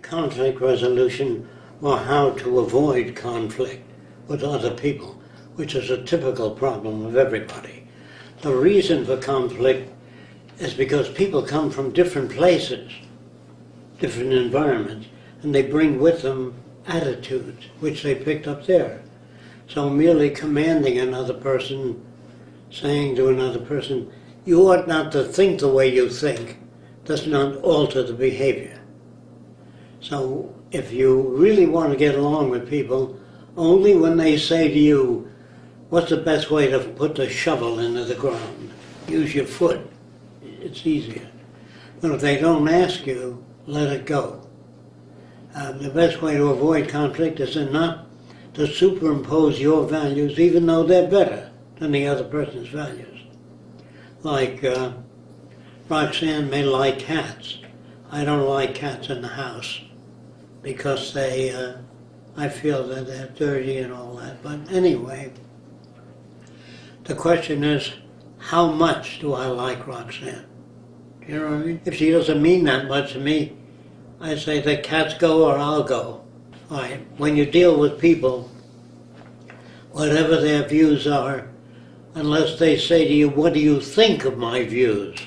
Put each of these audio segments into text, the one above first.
Conflict resolution, or how to avoid conflict with other people, which is a typical problem of everybody. The reason for conflict is because people come from different places, different environments, and they bring with them attitudes which they picked up there. So merely commanding another person, saying to another person, you ought not to think the way you think, does not alter the behavior. So if you really want to get along with people, only when they say to you, what's the best way to put the shovel into the ground? Use your foot. It's easier. But if they don't ask you, let it go. The best way to avoid conflict is not to superimpose your values, even though they're better than the other person's values. Like Roxanne may like cats. I don't like cats in the house because I feel that they're dirty and all that. But anyway, the question is, how much do I like Roxanne? You know what I mean? If she doesn't mean that much to me, I say the cats go or I'll go. All right. When you deal with people, whatever their views are, unless they say to you, what do you think of my views?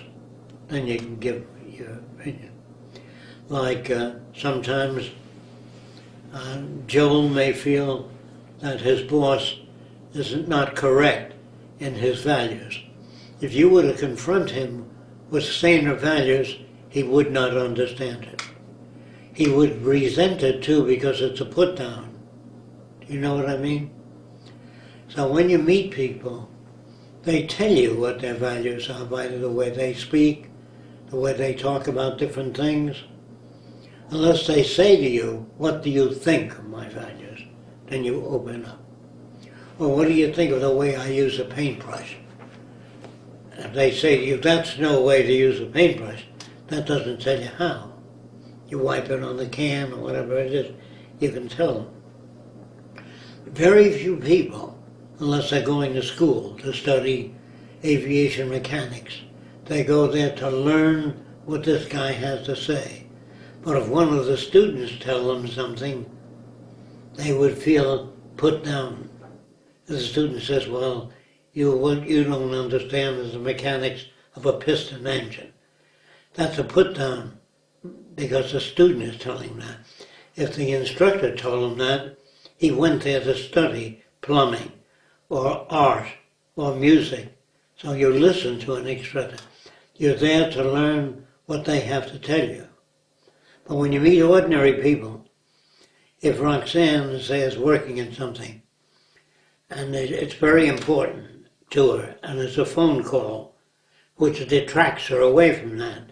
Then you can give your opinion. Like sometimes Joel may feel that his boss is not correct in his values. If you were to confront him with saner values, he would not understand it. He would resent it too because it's a put down. Do you know what I mean? So when you meet people, they tell you what their values are by the way they speak, the way they talk about different things. Unless they say to you, what do you think of my values? Then you open up. Well, what do you think of the way I use a paintbrush? If they say to you, that's no way to use a paintbrush, that doesn't tell you how. You wipe it on the can or whatever it is, you can tell them. Very few people, unless they're going to school to study aviation mechanics, they go there to learn what this guy has to say. But if one of the students tell them something, they would feel put down. The student says, well, what you don't understand is the mechanics of a piston engine. That's a put down because the student is telling that. If the instructor told him that, he went there to study plumbing or art or music. So you listen to an instructor. You're there to learn what they have to tell you. But when you meet ordinary people, if Roxanne, say, is working in something, and it's very important to her, and it's a phone call, which detracts her away from that,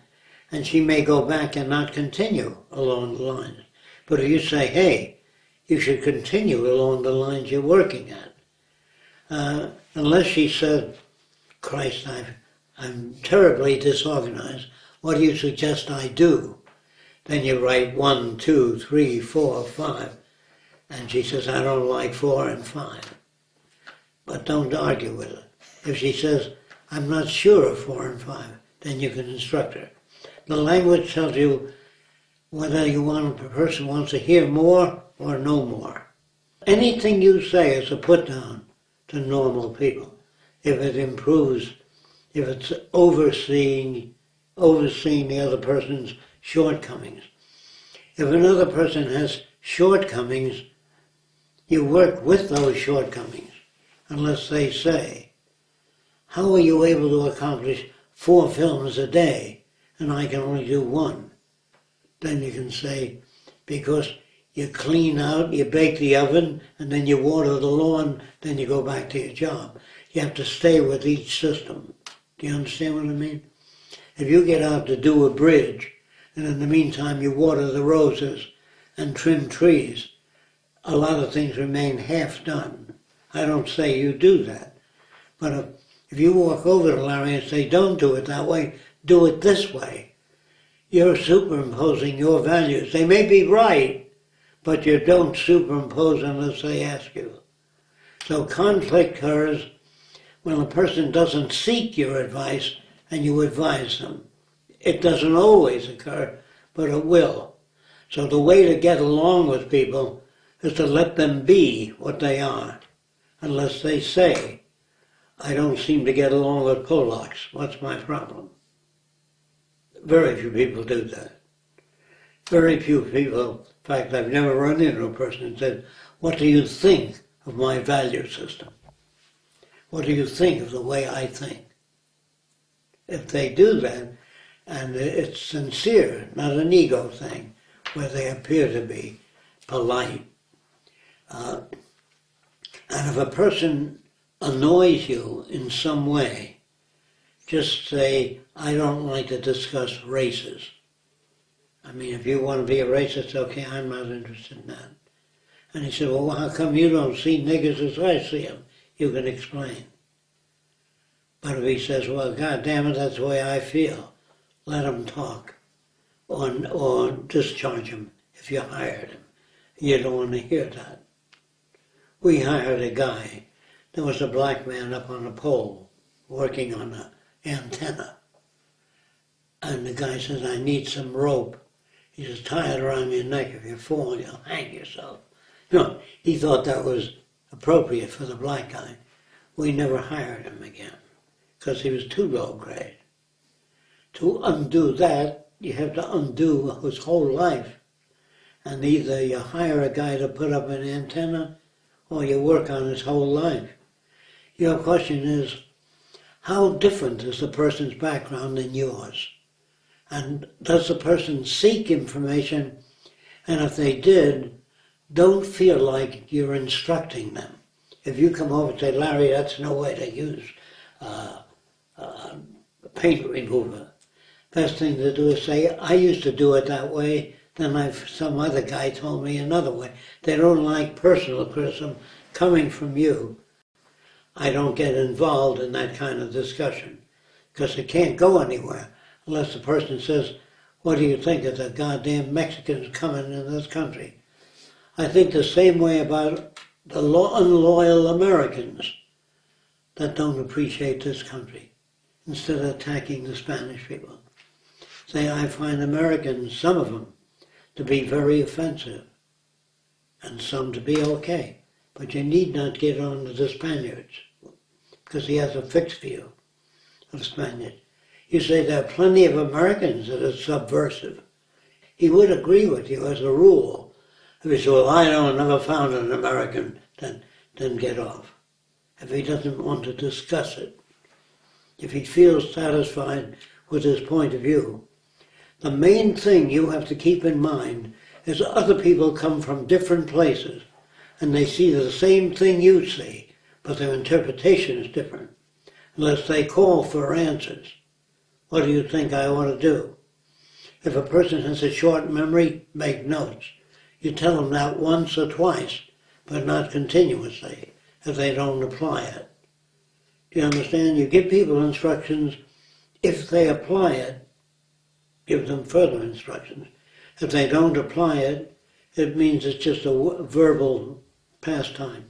and she may go back and not continue along the lines. But if you say, hey, you should continue along the lines you're working at, unless she said, Christ, I'm terribly disorganized, what do you suggest I do? Then you write 1, 2, 3, 4, 5, and she says, I don't like 4 and 5. But don't argue with her. If she says, I'm not sure of 4 and 5, then you can instruct her. The language tells you whether a person wants to hear more or know more. Anything you say is a put down to normal people. If it improves, if it's overseeing the other person's shortcomings. If another person has shortcomings, you work with those shortcomings, unless they say, how are you able to accomplish 4 films a day and I can only do 1? Then you can say, because you clean out, you bake the oven, and then you water the lawn, then you go back to your job. You have to stay with each system. Do you understand what I mean? If you get out to do a bridge, and in the meantime you water the roses and trim trees, a lot of things remain half done. I don't say you do that. But if you walk over to Larry and say, don't do it that way, do it this way, you're superimposing your values. They may be right, but you don't superimpose unless they ask you. So conflict occurs when a person doesn't seek your advice and you advise them. It doesn't always occur, but it will. So the way to get along with people is to let them be what they are, unless they say, I don't seem to get along with Polacks. What's my problem? Very few people do that. Very few people, in fact, I've never run into a person and said, what do you think of my value system? What do you think of the way I think? If they do that, and it's sincere, not an ego thing, where they appear to be polite. And if a person annoys you in some way, just say, I don't like to discuss races. I mean, if you want to be a racist, okay, I'm not interested in that. And he said, well, how come you don't see niggers as I see them? You can explain. But if he says, well, God damn it, that's the way I feel, let him talk. Or discharge him if you hired him. You don't want to hear that. We hired a guy. There was a black man up on a pole working on an antenna. And the guy says, I need some rope. He says, tie it around your neck. If you fall, you'll hang yourself. No, he thought that was appropriate for the black guy. We never hired him again because he was too low grade. To undo that, you have to undo his whole life. And either you hire a guy to put up an antenna or you work on his whole life. Your question is, how different is the person's background than yours? And does the person seek information? And if they did, don't feel like you're instructing them. If you come over and say, Larry, that's no way to use a paint remover. Best thing to do is say, I used to do it that way, then some other guy told me another way. They don't like personal criticism coming from you. I don't get involved in that kind of discussion because it can't go anywhere unless the person says, what do you think of the goddamn Mexicans coming in this country? I think the same way about the unloyal Americans that don't appreciate this country instead of attacking the Spanish people. Say, I find Americans, some of them, to be very offensive and some to be okay. But you need not get on to the Spaniards because he has a fixed view of Spaniards. You say there are plenty of Americans that are subversive. He would agree with you as a rule. If he said, well, I never found an American, then get off. If he doesn't want to discuss it, if he feels satisfied with his point of view, the main thing you have to keep in mind is other people come from different places and they see the same thing you see, but their interpretation is different. Unless they call for answers. What do you think I ought to do? If a person has a short memory, make notes. You tell them that once or twice, but not continuously, if they don't apply it. Do you understand? You give people instructions. If they apply it, give them further instructions. If they don't apply it, it means it's just a verbal pastime.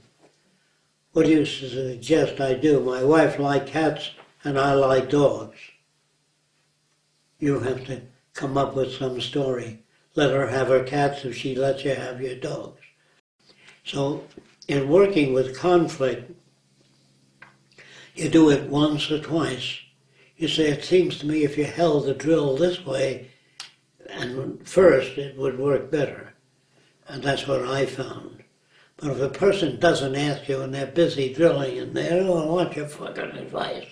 What do you suggest I do? My wife likes cats and I like dogs. You have to come up with some story. Let her have her cats if she lets you have your dogs. So in working with conflict, you do it once or twice. You say, it seems to me if you held the drill this way, and first it would work better. And that's what I found. But if a person doesn't ask you and they're busy drilling and they don't want your fucking advice,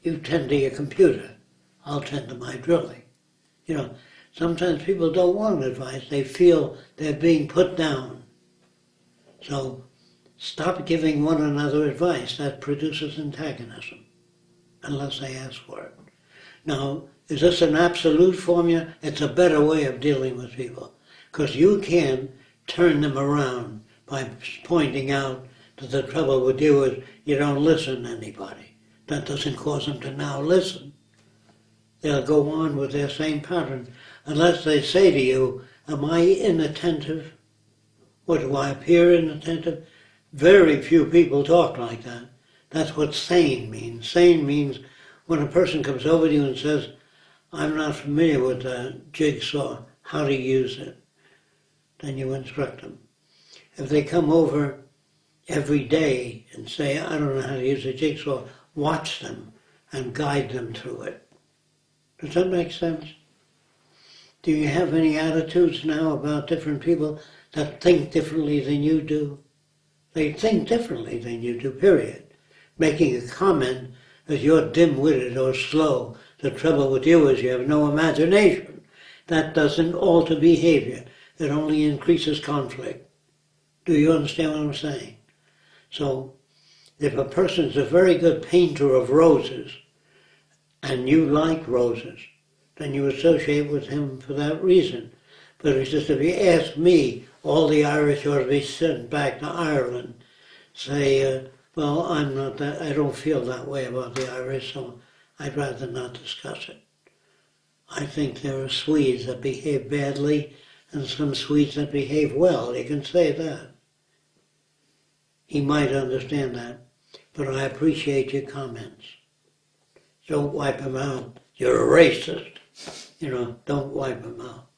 you tend to your computer. I'll tend to my drilling. You know, sometimes people don't want advice. They feel they're being put down. So stop giving one another advice. That produces antagonism, unless they ask for it. Now, is this an absolute formula? It's a better way of dealing with people, because you can turn them around by pointing out that the trouble with you is you don't listen to anybody. That doesn't cause them to now listen. They'll go on with their same pattern unless they say to you, am I inattentive? What, do I appear inattentive? Very few people talk like that. That's what sane means. Sane means when a person comes over to you and says, I'm not familiar with the jigsaw, how to use it. then you instruct them. If they come over every day and say, I don't know how to use a jigsaw, watch them and guide them through it. Does that make sense? Do you have any attitudes now about different people that think differently than you do? They think differently than you do, period. Making a comment that you're dim-witted or slow. The trouble with you is you have no imagination. That doesn't alter behavior. It only increases conflict. Do you understand what I'm saying? So, if a person's a very good painter of roses, and you like roses, then you associate with him for that reason. But it's just if you ask me, all the Irish ought to be sent back to Ireland, say, well, I'm not that, I don't feel that way about the Irish, so I'd rather not discuss it. I think there are Swedes that behave badly and some Swedes that behave well. You can say that. He might understand that, but I appreciate your comments. Don't wipe him out. You're a racist. You know, don't wipe him out.